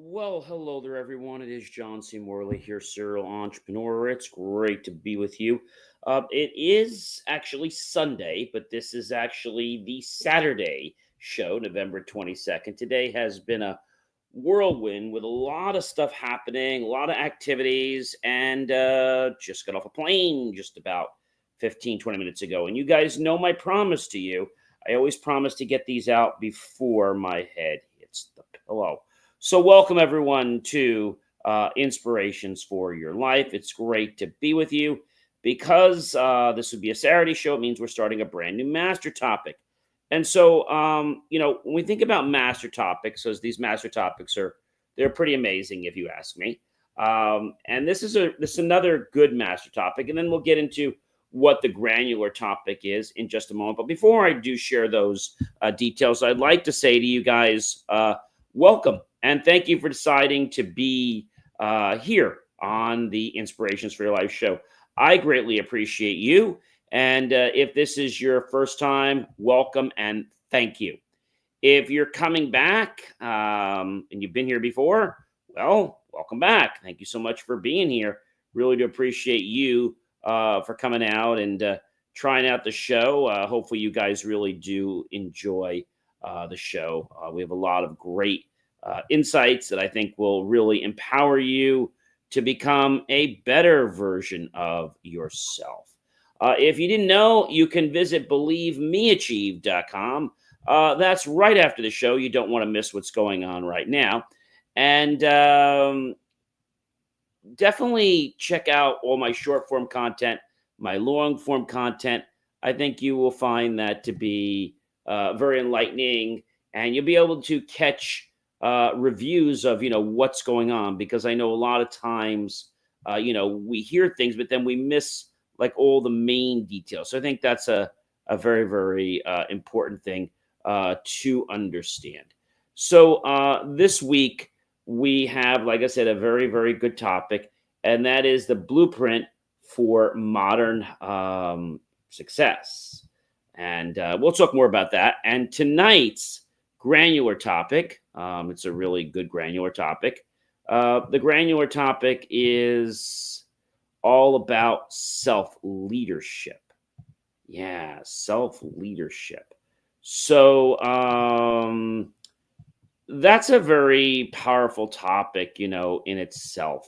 Well, hello there, everyone. It is John C. Morley here, serial entrepreneur. It's great to be with you. It is actually Sunday, but this is actually the Saturday show, November 22nd. Today has been a whirlwind with a lot of stuff happening, a lot of activities, and just got off a plane just about 15, 20 minutes ago. And you guys know my promise to you. I always promise to get these out before my head hits the pillow. So, welcome everyone to Inspirations for Your Life. It's great to be with you because this would be a Saturday show. It means we're starting a brand new master topic. And so, when we think about master topics, as these master topics they're pretty amazing if you ask me. And this is another good master topic, and then we'll get into what the granular topic is in just a moment. But before I do share those details, I'd like to say to you guys, welcome. And thank you for deciding to be here on the Inspirations for Your Life show. I greatly appreciate you. And if this is your first time, welcome and thank you. If you're coming back and you've been here before, well, welcome back. Thank you so much for being here. Really do appreciate you for coming out and trying out the show. Hopefully, you guys really do enjoy the show. We have a lot of great insights that I think will really empower you to become a better version of yourself. If you didn't know, you can visit believemeachieve.com. That's right after the show. You don't want to miss what's going on right now. And definitely check out all my short form content, my long form content. I think you will find that to be very enlightening, and you'll be able to catch reviews of what's going on, because I know a lot of times we hear things but then we miss like all the main details. So I think that's a very, very important thing to understand. So this week we have, like I said, a very, very good topic, and that is the blueprint for modern success. And we'll talk more about that. And tonight's granular topic, it's a really good granular topic. The granular topic is all about self-leadership. Yeah, self-leadership. So that's a very powerful topic, in itself.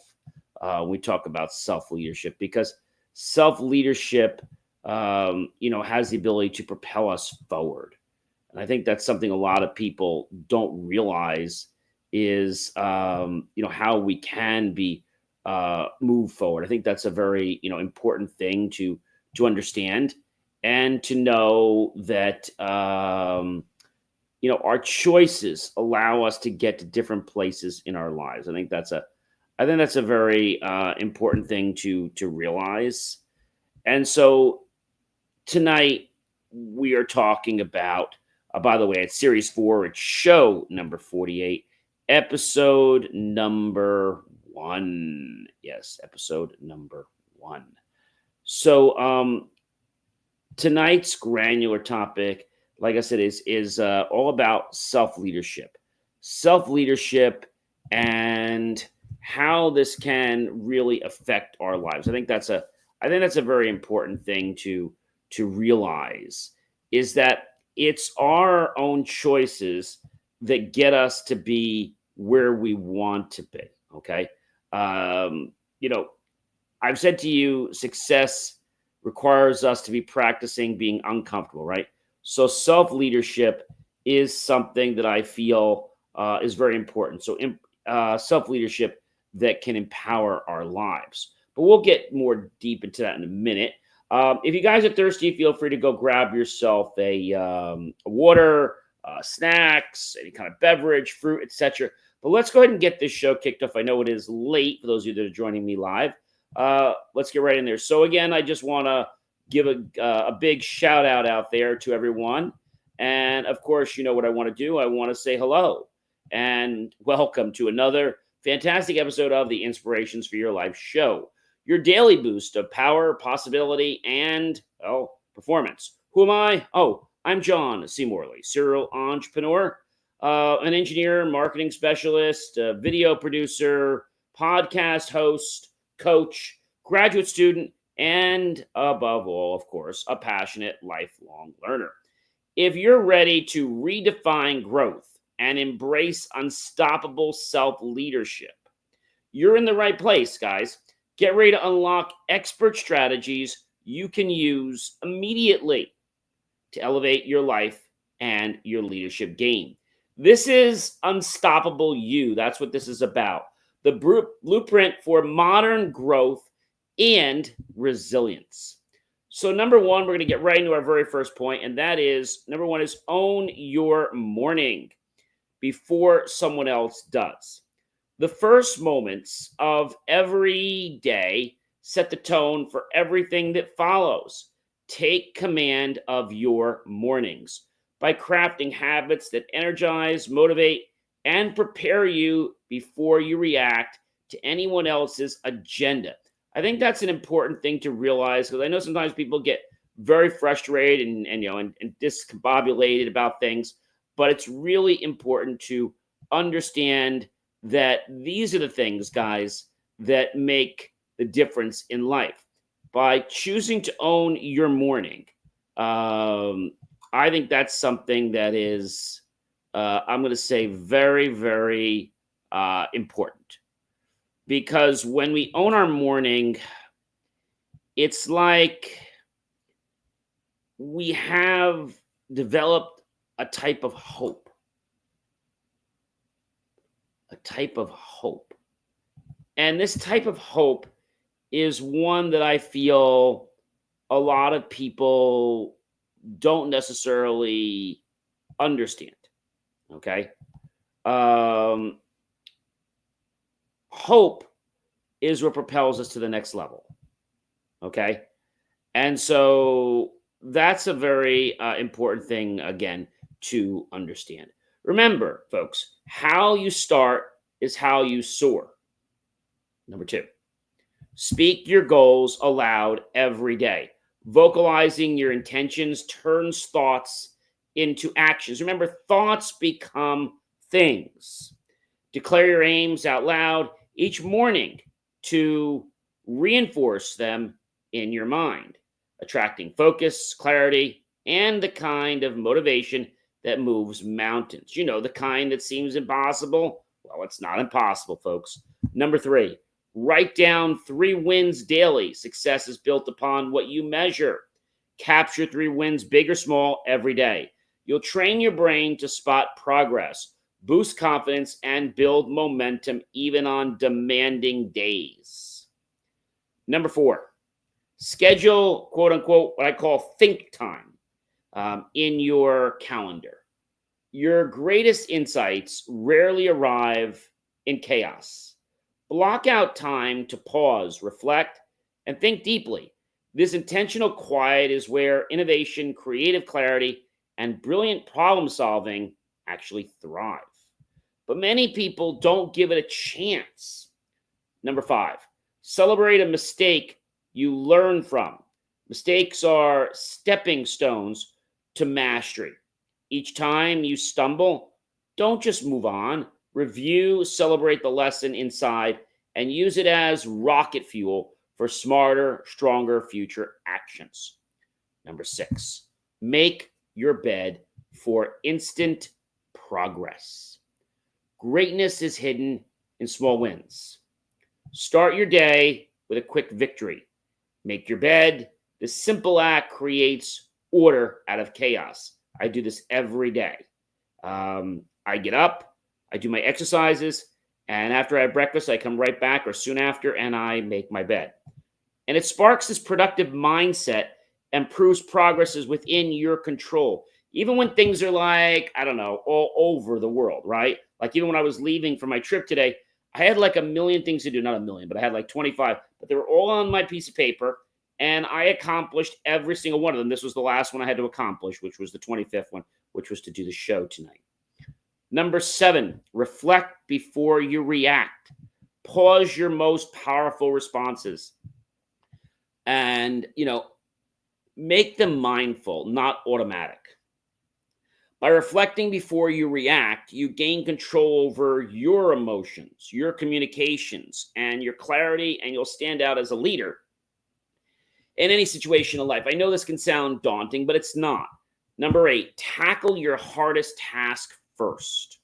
We talk about self-leadership because self-leadership, has the ability to propel us forward. And I think that's something a lot of people don't realize is, how we can be move forward. I think that's a very, important thing to understand, and to know that, our choices allow us to get to different places in our lives. I think that's a very important thing to realize. And so tonight we are talking about, by the way, it's series 4, it's show number 48, episode number 1. Yes, episode number 1. So tonight's granular topic, like I said, is all about self-leadership. Self-leadership and how this can really affect our lives. I think that's a very important thing to realize, is that it's our own choices that get us to be where we want to be. Okay. I've said to you, success requires us to be practicing being uncomfortable, right? So self-leadership is something that I feel is very important. So self-leadership that can empower our lives. But we'll get more deep into that in a minute. If you guys are thirsty, feel free to go grab yourself a water, snacks, any kind of beverage, fruit, etc. But let's go ahead and get this show kicked off. I know it is late for those of you that are joining me live. Let's get right in there. So again, I just want to give a big shout out there to everyone. And of course, you know what I want to do. I want to say hello and welcome to another fantastic episode of the Inspirations for Your Life show, your daily boost of power, possibility, and, performance. Who am I? Oh, I'm John C. Morley, serial entrepreneur. an engineer, marketing specialist, a video producer, podcast host, coach, graduate student, and above all, of course, a passionate lifelong learner. If you're ready to redefine growth and embrace unstoppable self leadership, you're in the right place, guys. Get ready to unlock expert strategies you can use immediately to elevate your life and your leadership game. This is Unstoppable You. That's what this is about. The blueprint for modern growth and resilience. So, number one, we're going to get right into our very first point, and that is number one is own your morning before someone else does. The first moments of every day set the tone for everything that follows. Take command of your mornings by crafting habits that energize, motivate, and prepare you before you react to anyone else's agenda. I think that's an important thing to realize, because I know sometimes people get very frustrated and discombobulated about things, but it's really important to understand that these are the things, guys, that make the difference in life. By choosing to own your morning, I think that's something that is, I'm going to say, very, very important. Because when we own our morning, it's like we have developed a type of hope. A type of hope. And this type of hope is one that I feel a lot of people don't necessarily understand. Okay? Hope is what propels us to the next level. Okay? And so that's a very important thing, again, to understand. Remember, folks, how you start is how you soar. Number two, speak your goals aloud every day. Vocalizing your intentions turns thoughts into actions. Remember, thoughts become things. Declare your aims out loud each morning to reinforce them in your mind, attracting focus, clarity, and the kind of motivation that moves mountains. You know, the kind that seems impossible. Well, it's not impossible, folks. Number three, write down 3 wins daily. Success is built upon what you measure. Capture 3 wins, big or small, every day. You'll train your brain to spot progress, boost confidence, and build momentum even on demanding days. Number 4, schedule, quote unquote, what I call think time in your calendar. Your greatest insights rarely arrive in chaos. Block out time to pause, reflect, and think deeply. This intentional quiet is where innovation, creative clarity, and brilliant problem solving actually thrive. But many people don't give it a chance. Number 5, celebrate a mistake you learn from. Mistakes are stepping stones to mastery. Each time you stumble, don't just move on. Review, celebrate the lesson inside, and use it as rocket fuel for smarter, stronger future actions. Number 6, make your bed for instant progress. Greatness is hidden in small wins. Start your day with a quick victory. Make your bed. This simple act creates order out of chaos. I do this every day. I get up, I do my exercises, and after I have breakfast, I come right back or soon after, and I make my bed. And it sparks this productive mindset and proves progress is within your control. Even when things are like, I don't know, all over the world, right? Like even when I was leaving for my trip today, I had like a million things to do. Not a million, but I had like 25. But they were all on my piece of paper, and I accomplished every single one of them. This was the last one I had to accomplish, which was the 25th one, which was to do the show tonight. Number 7, reflect before you react. Pause your most powerful responses. And, make them mindful, not automatic. By reflecting before you react, you gain control over your emotions, your communications, and your clarity, and you'll stand out as a leader in any situation in life. I know this can sound daunting, but it's not. Number 8, tackle your hardest task first.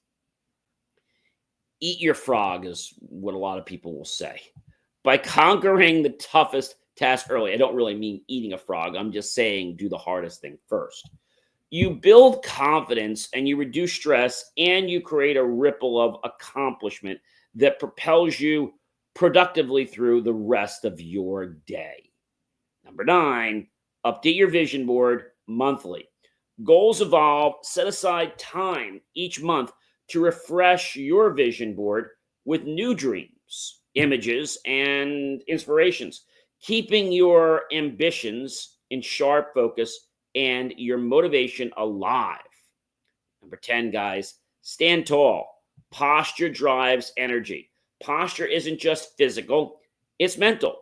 Eat your frog is what a lot of people will say. By conquering the toughest task early, I don't really mean eating a frog. I'm just saying do the hardest thing first. You build confidence and you reduce stress and you create a ripple of accomplishment that propels you productively through the rest of your day. Number 9, update your vision board monthly. Goals evolve. Set aside time each month to refresh your vision board with new dreams, images, and inspirations, keeping your ambitions in sharp focus and your motivation alive. Number 10, guys, stand tall. Posture drives energy. Posture isn't just physical, it's mental.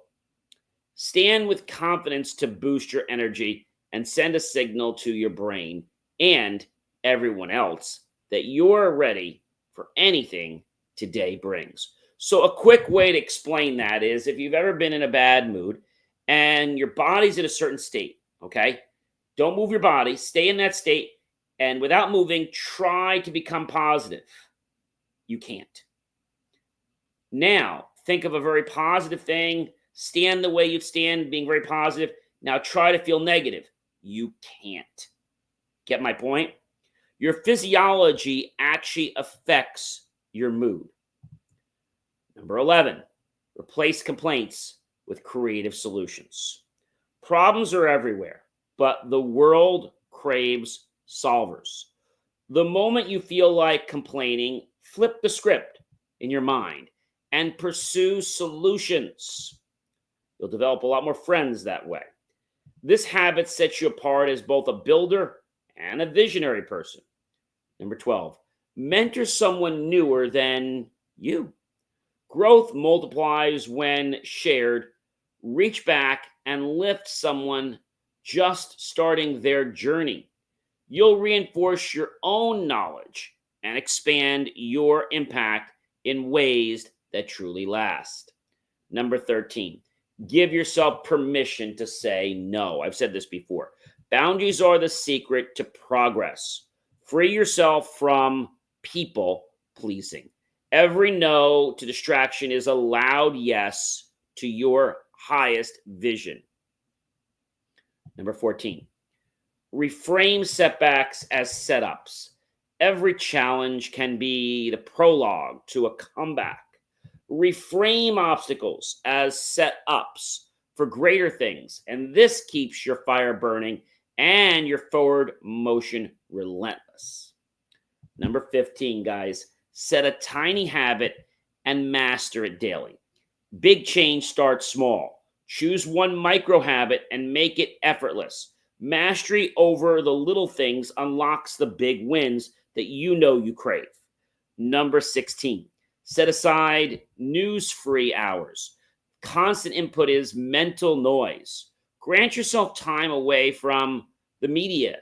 Stand with confidence to boost your energy and send a signal to your brain and everyone else that you're ready for anything today brings. So a quick way to explain that is if you've ever been in a bad mood and your body's in a certain state, okay? Don't move your body, stay in that state, and without moving, try to become positive. You can't. Now, think of a very positive thing. Stand the way you'd stand, being very positive. Now try to feel negative. You can't. Get my point? Your physiology actually affects your mood. Number 11, replace complaints with creative solutions. Problems are everywhere, but the world craves solvers. The moment you feel like complaining, flip the script in your mind and pursue solutions. You'll develop a lot more friends that way. This habit sets you apart as both a builder and a visionary person. Number 12, mentor someone newer than you. Growth multiplies when shared. Reach back and lift someone just starting their journey. You'll reinforce your own knowledge and expand your impact in ways that truly last. Number 13, give yourself permission to say no. I've said this before. Boundaries are the secret to progress. Free yourself from people pleasing. Every no to distraction is a loud yes to your highest vision. Number 14, reframe setbacks as setups. Every challenge can be the prologue to a comeback. Reframe obstacles as setups for greater things, and this keeps your fire burning and your forward motion relentless. Number 15, guys, set a tiny habit and master it daily. Big change starts small. Choose one micro habit and make it effortless. Mastery over the little things unlocks the big wins that you know you crave. Number 16, set aside news-free hours. Constant input is mental noise. Grant yourself time away from the media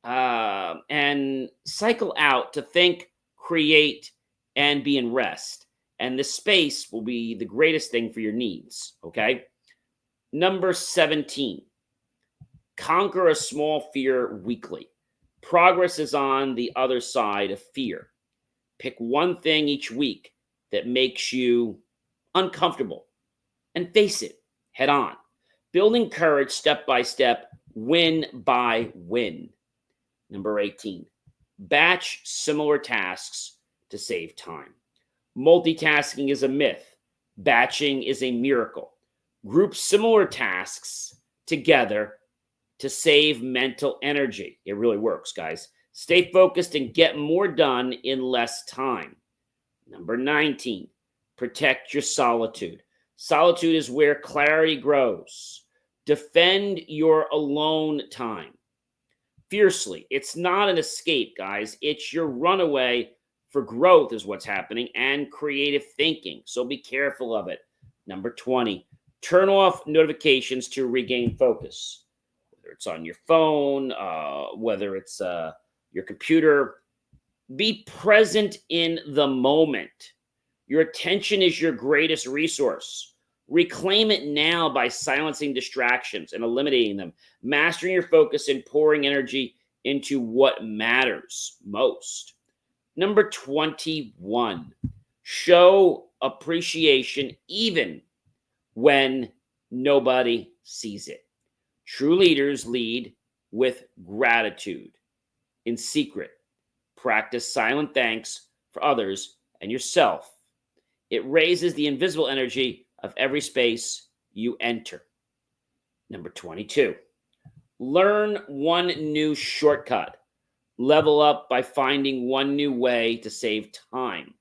and cycle out to think, create, and be in rest. And this space will be the greatest thing for your needs, okay? Number 17, conquer a small fear weekly. Progress is on the other side of fear. Pick one thing each week that makes you uncomfortable and face it head on. Building courage step by step, win by win. Number 18, batch similar tasks to save time. Multitasking is a myth. Batching is a miracle. Group similar tasks together to save mental energy. It really works, guys. Stay focused and get more done in less time. Number 19, protect your solitude. Solitude is where clarity grows. Defend your alone time fiercely. It's not an escape, guys. It's your runaway for growth is what's happening and creative thinking. So be careful of it. Number 20, turn off notifications to regain focus. Whether it's on your phone, whether it's your computer. Be present in the moment. Your attention is your greatest resource. Reclaim it now by silencing distractions and eliminating them, mastering your focus and pouring energy into what matters most. Number 21, show appreciation even when nobody sees it. True leaders lead with gratitude in secret. Practice silent thanks for others and yourself. It raises the invisible energy of every space you enter. Number 22, learn one new shortcut. Level up by finding one new way to save time.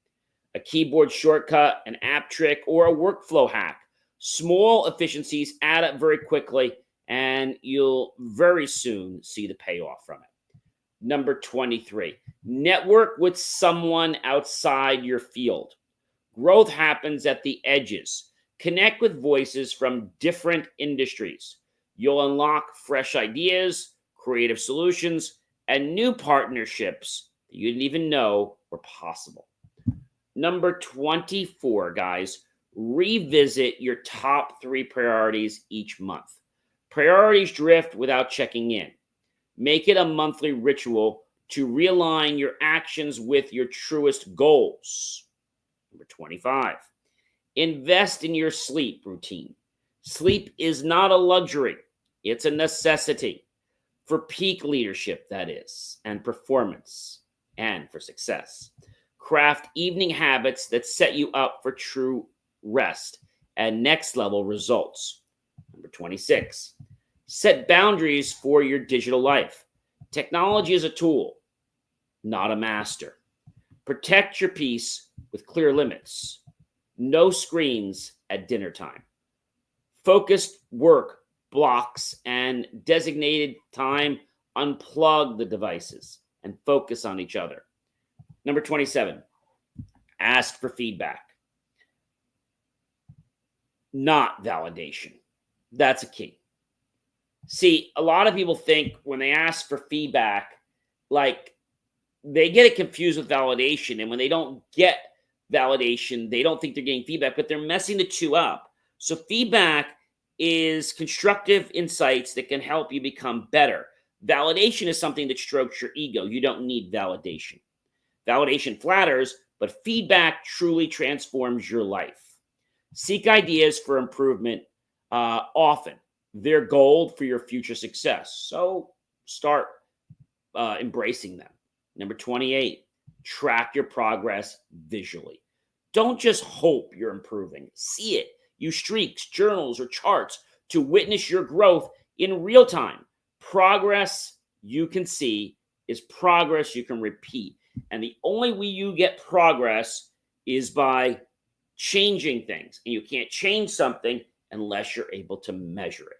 A keyboard shortcut, an app trick, or a workflow hack. Small efficiencies add up very quickly, and you'll very soon see the payoff from it. Number 23, network with someone outside your field. Growth happens at the edges. Connect with voices from different industries. You'll unlock fresh ideas, creative solutions, and new partnerships that you didn't even know were possible. Number 24, guys, revisit your top 3 priorities each month. Priorities drift without checking in. Make it a monthly ritual to realign your actions with your truest goals. Number 25, invest in your sleep routine. Sleep is not a luxury, it's a necessity for peak leadership, that is, and performance, and for success. Craft evening habits that set you up for true rest and next level results. Number 26, set boundaries for your digital life. Technology is a tool, not a master. Protect your peace with clear limits. No screens at dinner time. Focused work blocks and designated time. Unplug the devices and focus on each other. Number 27, ask for feedback, not validation. That's a key. See, a lot of people think when they ask for feedback, like they get it confused with validation. And when they don't get validation, they don't think they're getting feedback, but they're messing the two up. So feedback is constructive insights that can help you become better. Validation is something that strokes your ego. You don't need validation. Validation flatters, but feedback truly transforms your life. Seek ideas for improvement often. They're gold for your future success. So start embracing them. Number 28, track your progress visually. Don't just hope you're improving. See it. Use streaks, journals, or charts to witness your growth in real time. Progress you can see is progress you can repeat. And the only way you get progress is by changing things. And you can't change something unless you're able to measure it.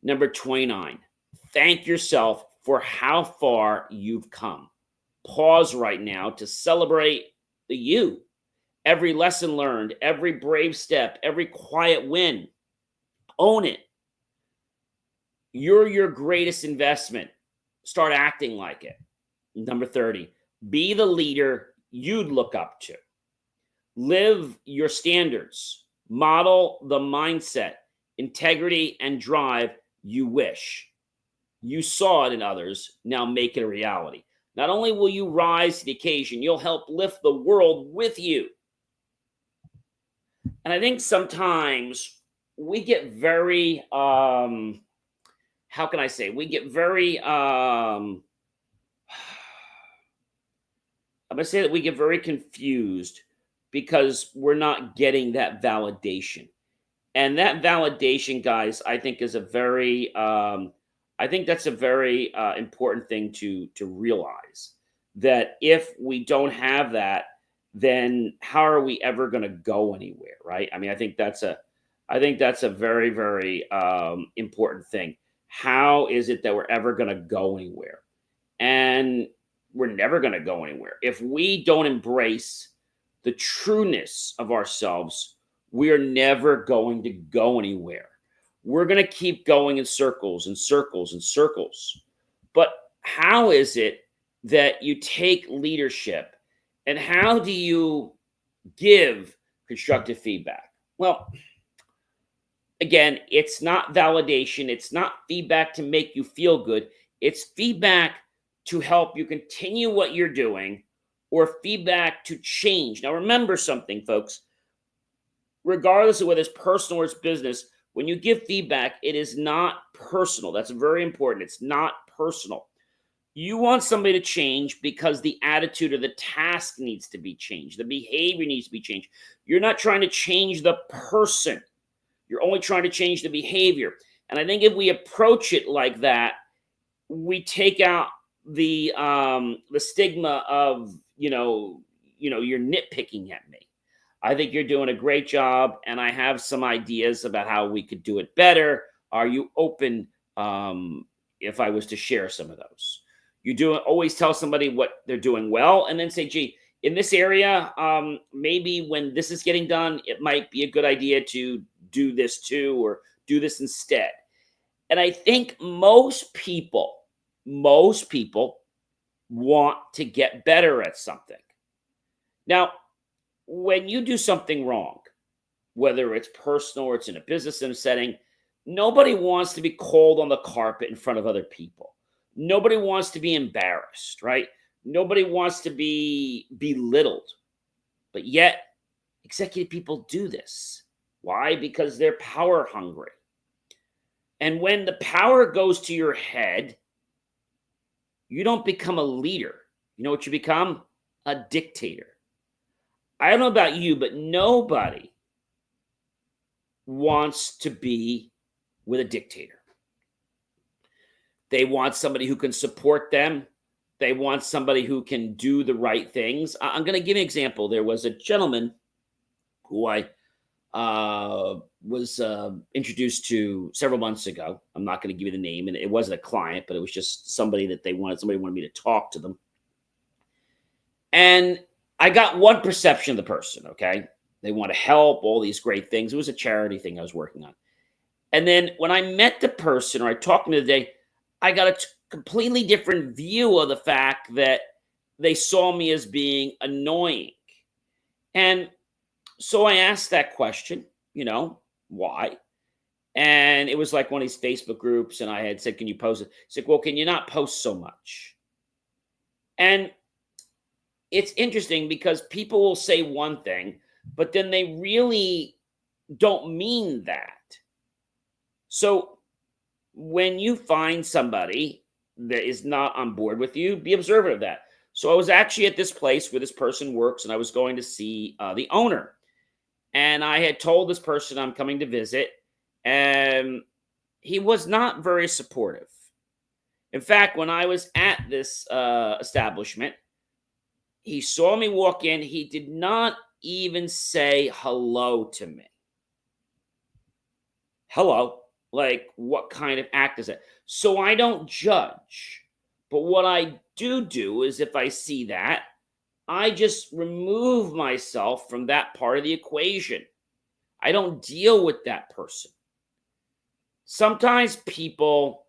Number 29, thank yourself for how far you've come. Pause right now to celebrate the you. Every lesson learned, every brave step, every quiet win. Own it. You're your greatest investment. Start acting like it. Number 30, be the leader you'd look up to. Live your standards. Model the mindset, integrity, and drive you wish. You saw it in others. Now make it a reality. Not only will you rise to the occasion, you'll help lift the world with you. And I think sometimes we get very, how can I say? We get very, I'm going to say that we get very confused because we're not getting that validation. And that validation, guys, I think is a very, I think that's a very important thing to realize, that if we don't have that, then how are we ever going to go anywhere, right? I mean, I think that's a very, very important thing. How is it that we're ever going to go anywhere? And we're never going to go anywhere if we don't embrace the trueness of ourselves. We are never going to go anywhere. We're going to keep going in circles and circles and circles. But how is it that you take leadership and how do you give constructive feedback? Well, again, it's not validation, it's not feedback to make you feel good, it's feedback to help you continue what you're doing or feedback to change. Now, remember something, folks, regardless of whether it's personal or it's business, when you give feedback, it is not personal. That's very important. It's not personal. You want somebody to change because the attitude or the task needs to be changed. The behavior needs to be changed. You're not trying to change the person. You're only trying to change the behavior. And I think if we approach it like that, we take out the stigma of, you're nitpicking at me. I think you're doing a great job, and I have some ideas about how we could do it better. Are you open if I was to share some of those? Always tell somebody what they're doing well, and then say, gee, in this area, maybe when this is getting done, it might be a good idea to do this too, or do this instead. And I think most people want to get better at something. Now, when you do something wrong, whether it's personal or it's in a business setting, nobody wants to be called on the carpet in front of other people. Nobody wants to be embarrassed, right? Nobody wants to be belittled. But yet, executive people do this. Why? Because they're power hungry. And when the power goes to your head, you don't become a leader. You know what you become? A dictator. I don't know about you, but nobody wants to be with a dictator. They want somebody who can support them. They want somebody who can do the right things. I'm going to give you an example. There was a gentleman who I was introduced to several months ago. I'm not going to give you the name, and it wasn't a client, but it was just somebody that somebody wanted me to talk to them. And I got one perception of the person, okay? They want to help, all these great things. It was a charity thing I was working on. And then when I met the person, or I talked to them today, I got a completely different view of the fact that they saw me as being annoying. And so I asked that question, why? And it was like one of these Facebook groups, and I had said, can you post it? He's like, well, can you not post so much? And it's interesting because people will say one thing, but then they really don't mean that. So when you find somebody that is not on board with you, be observant of that. So I was actually at this place where this person works, and I was going to see the owner. And I had told this person I'm coming to visit, and he was not very supportive. In fact, when I was at this establishment, he saw me walk in. He did not even say hello to me. Hello. Like, what kind of act is that? So I don't judge. But what I do is if I see that, I just remove myself from that part of the equation. I don't deal with that person. Sometimes people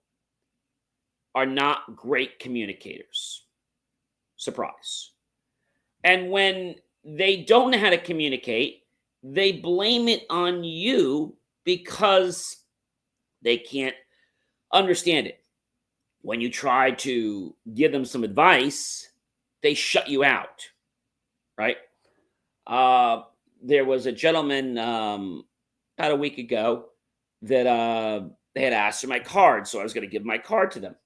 are not great communicators. Surprise. And when they don't know how to communicate, they blame it on you because they can't understand it. When you try to give them some advice, they shut you out, right? There was a gentleman about a week ago that they had asked for my card, so I was going to give my card to them.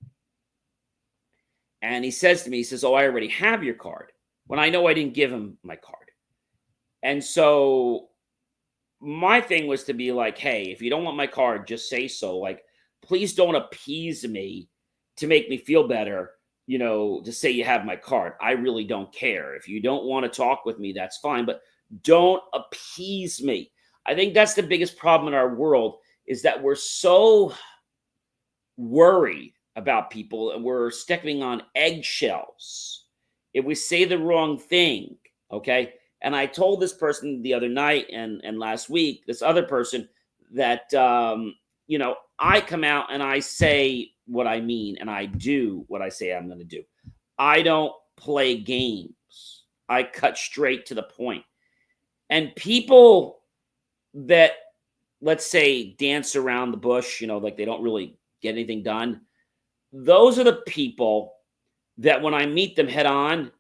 And he says to me, he says, oh, I already have your card. When I know I didn't give him my card. And so my thing was to be like, hey, if you don't want my card, just say so. Like, please don't appease me to make me feel better, to say you have my card. I really don't care. If you don't want to talk with me, that's fine, but don't appease me. I think that's the biggest problem in our world, is that we're so worried about people and we're stepping on eggshells if we say the wrong thing, okay? And I told this person the other night and last week, this other person, that, I come out and I say what I mean and I do what I say I'm going to do. I don't play games. I cut straight to the point. And people that, let's say, dance around the bush, like they don't really get anything done, those are the people that when I meet them head on,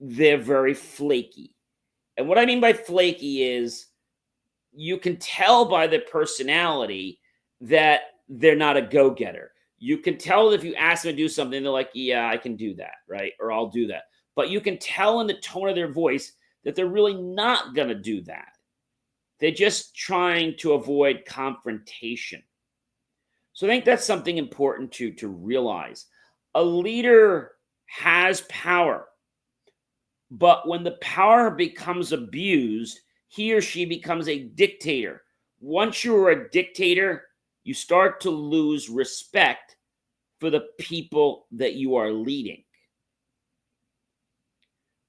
they're very flaky. And what I mean by flaky is you can tell by their personality that they're not a go-getter. You can tell if you ask them to do something, they're like, yeah, I can do that, right? Or I'll do that. But you can tell in the tone of their voice that they're really not going to do that. They're just trying to avoid confrontation. So I think that's something important to realize. A leader has power, but when the power becomes abused, he or she becomes a dictator. Once you're a dictator, you start to lose respect for the people that you are leading.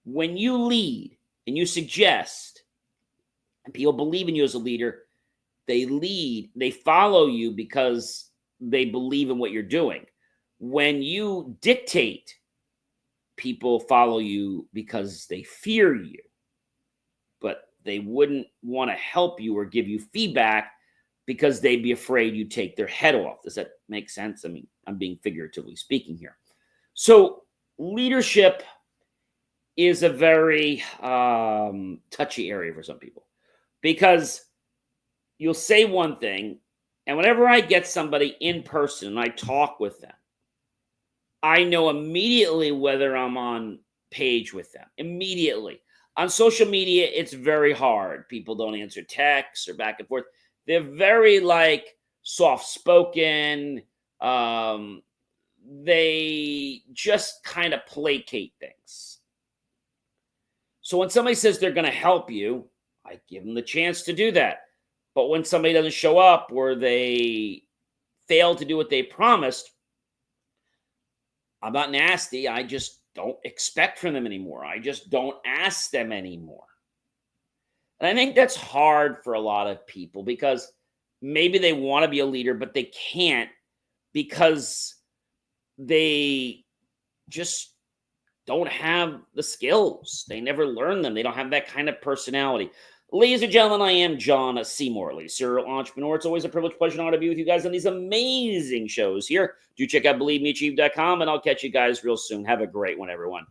When you lead and you suggest, and people believe in you as a leader, they follow you because they believe in what you're doing. When you dictate, people follow you because they fear you, but they wouldn't want to help you or give you feedback because they'd be afraid you take their head off. Does that make sense? I mean, I'm being figuratively speaking here. So leadership is a very touchy area for some people, because you'll say one thing, and whenever I get somebody in person and I talk with them, I know immediately whether I'm on page with them. Immediately. On social media, it's very hard. People don't answer texts or back and forth. They're very soft-spoken. They just kind of placate things. So when somebody says they're going to help you, I give them the chance to do that. But when somebody doesn't show up or they fail to do what they promised, I'm not nasty. I just don't expect from them anymore. I just don't ask them anymore. And I think that's hard for a lot of people, because maybe they want to be a leader, but they can't because they just don't have the skills. They never learn them. They don't have that kind of personality. Ladies and gentlemen, I am John C. Morley, serial entrepreneur. It's always a privilege, pleasure, and honor to be with you guys on these amazing shows here. Do check out BelieveMeAchieve.com, and I'll catch you guys real soon. Have a great one, everyone.